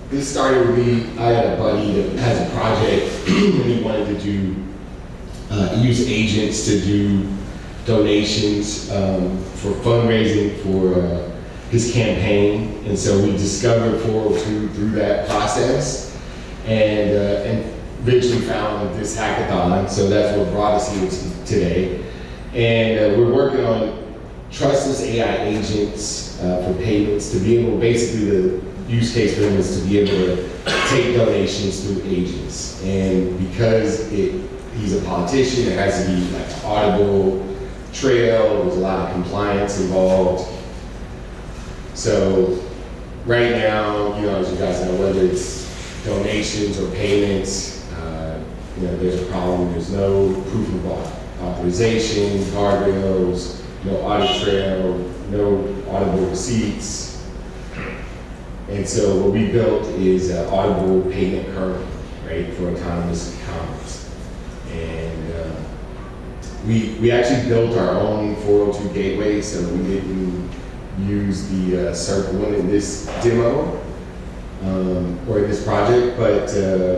This started with me. I had a buddy that has a project and he wanted to do use agents to do donations for fundraising for his campaign, and so we discovered 402 through that process, and eventually found this hackathon. So that's what brought us here today, and we're working on trustless AI agents for payments to be able, basically the use case for them is to be able to take donations through agents, and because he's a politician, there has to be like an audible trail, there's a lot of compliance involved. So right now, as you guys know, whether it's donations or payments, there's a problem. There's no proof of authorization, guardrails, no audit trail, no audible receipts. And so what we built is an audible payment kernel, right, for autonomous commerce. And we actually built our own 402 gateway, so we didn't use the Circle one in this demo or in this project, but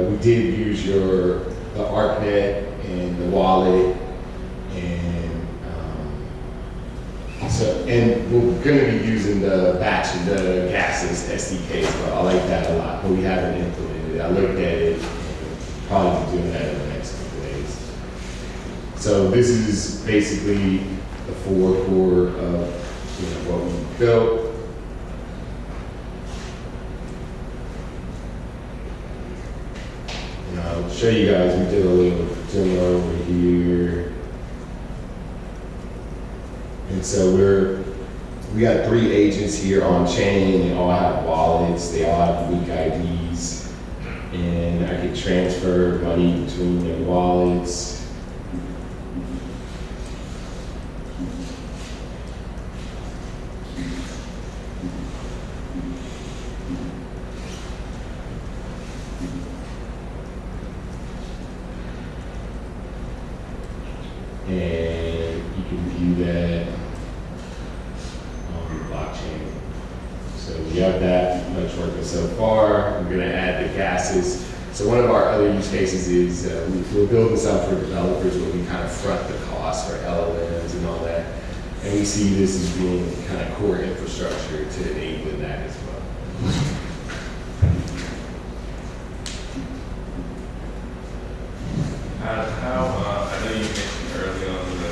we did use the ArcNet and the wallet, and we're going to be using the batch and the gases SDK as well. I like that a lot, but we haven't implemented it. I looked at it and probably be doing that in the next couple of days. So this is basically the core of what we built. And I'll show you guys, we did a little demo over here. And so we got 3 agents here on chain. They all have wallets. They all have unique IDs. And I can transfer money between their wallets. And you can view that on the blockchain. So we have that much working so far. I'm going to add the gases. So one of our other use cases is we're building something for developers where we kind of front the cost for LLMs and all that. And we see this as being kind of core infrastructure to enable that as well. I know you mentioned early on in the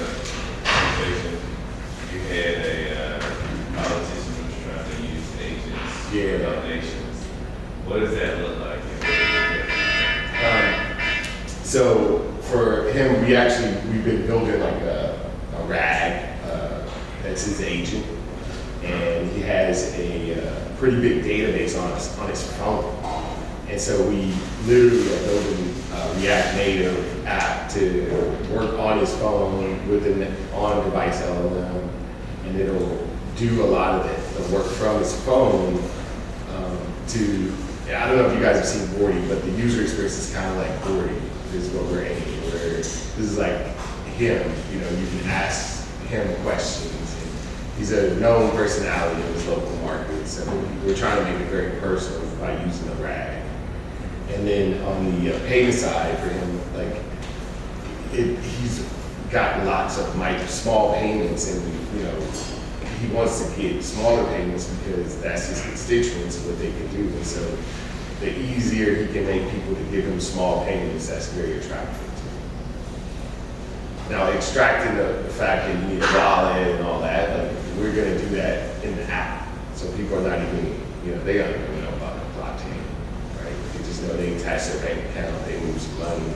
conversation, you had a politician who was trying to use agents for donations. What does that look like? So for him, we've been building like a RAG that's his agent, and he has a pretty big database on his phone. And so we literally are building a React Native app to work on his phone with an on-device LLM, and it'll do a lot of the work from his phone I don't know if you guys have seen Bordy, but the user experience is kind of like Bordy. This is what we're aiming, where this is like him, you can ask him questions. And he's a known personality in his local market, so we're trying to make it very personal by using the RAG. And then on the payment side for him, he's got lots of small payments, and he wants to get smaller payments because that's his constituents, what they can do. And so the easier he can make people to give him small payments, that's very attractive to him. Now, extracting the fact that you need a wallet and all that, we're going to do that in the app. So people are not even, they don't even know about the blockchain, right? They just know they attach their bank account, they move some money,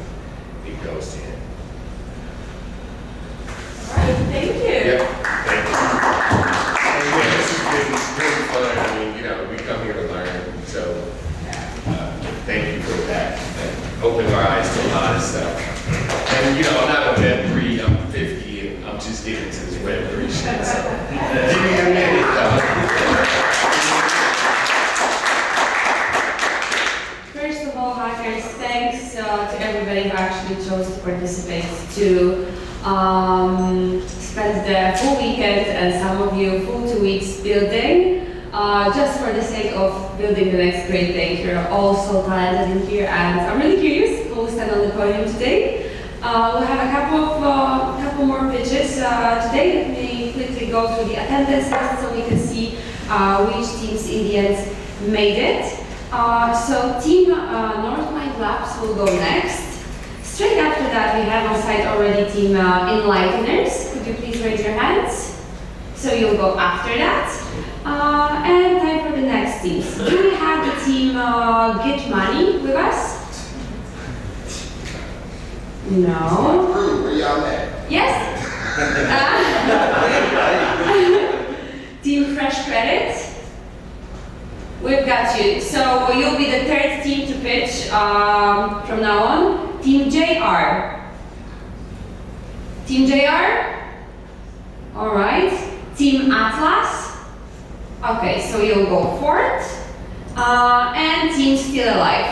it goes to him. All right, thank you. Yep, thank you. And this has been really fun. We come here to learn, so thank you for that. Opening our eyes to a lot of stuff. And I'm not a Web3, I'm 50, and I'm just getting into this Web3 shit, so give me a minute, First of all, hackers, thanks to everybody who actually chose to participate, to spend the full weekend, and some of you full 2 weeks building. just for the sake of building the next great thing. You're all so talented in here, and I'm really curious who will stand on the podium today. We'll have a couple more pitches today. Let me quickly go through the attendance list so we can see which teams in the end made it. So Team North Mind Labs will go next. Straight after that, we have on site already Team Enlighteners. Could you please raise your hands? So you'll go after that. And time for the next teams. Do we have the team Get Money with us? No. Where y'all at? Yes? Team Fresh Credit? We've got you. So you'll be the third team to pitch from now on. Team JR. Team JR? All right. Team Atlas? Okay, so you'll go fourth. And Team Still Alive.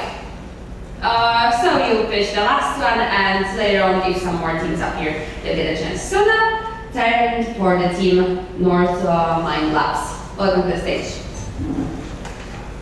So you'll pitch the last one, and later on, if some more teams appear, they'll get a chance. So now, time for the Team North Mind Labs. Welcome to the stage.